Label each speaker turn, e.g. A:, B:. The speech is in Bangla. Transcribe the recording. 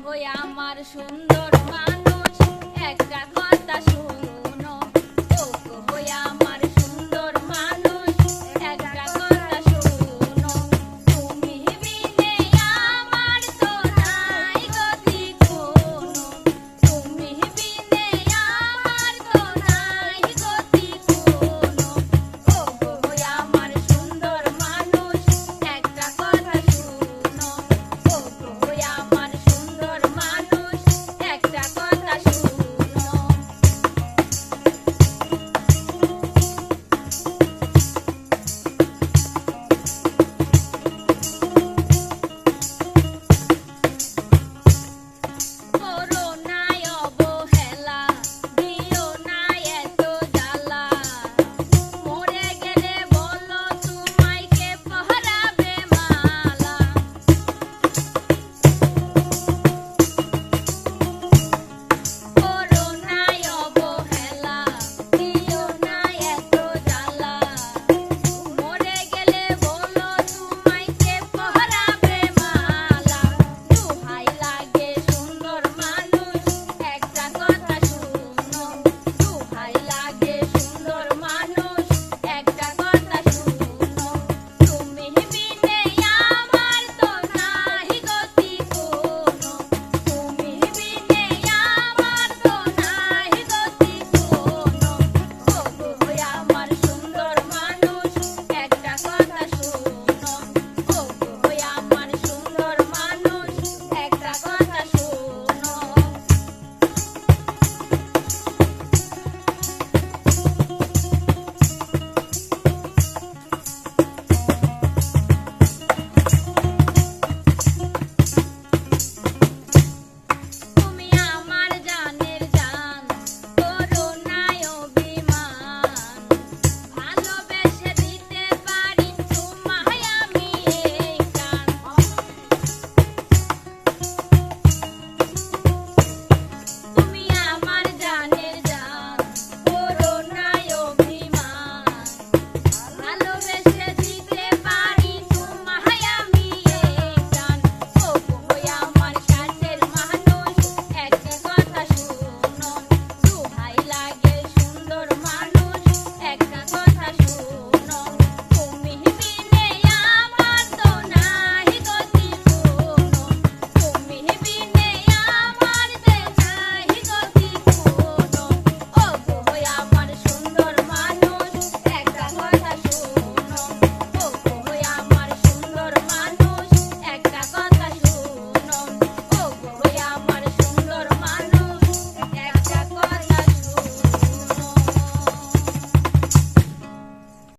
A: আমার সুন্দর মানুষ একটা কথা শুনো, ওগো হইয়া আমার সুন্দর মানুষ একটা কথা শুনো। তুমি বিনে আমার তো নাই গতি কোনো, তুমি বিনে আমার তো নাই গতি কোনো, ওগো হইয়া আমার সুন্দর মানুষ একটা কথা শুনো, ওগো হইয়া আমার সুন্দর মানুষ একটা কথা শুনো। করো নাই অবহেলা, দিও নাই এত জ্বালা, মরে গেলে বলো তোমায় কে পহরাবে মালা। করো নাই অবহেলা, দিও নাই এত জ্বালা, মরে গেলে বলো তোমায় কে পহরাবে মালা। দোহাই লাগে সুন্দর মানুষ একটা কথা শুনো, দোহাই লাগে সুন্দর মানুষ একটা কথা শুনো। তুমি বিনে আমার তো নাই গতি কোনো, তুমি বিনে আমার তো নাই গতি কোনো, ওগো হইয়া আমার সুন্দর মানুষ একটা কথা শুনো, ওগো হইয়া আমার সুন্দর মানুষ একটা কথা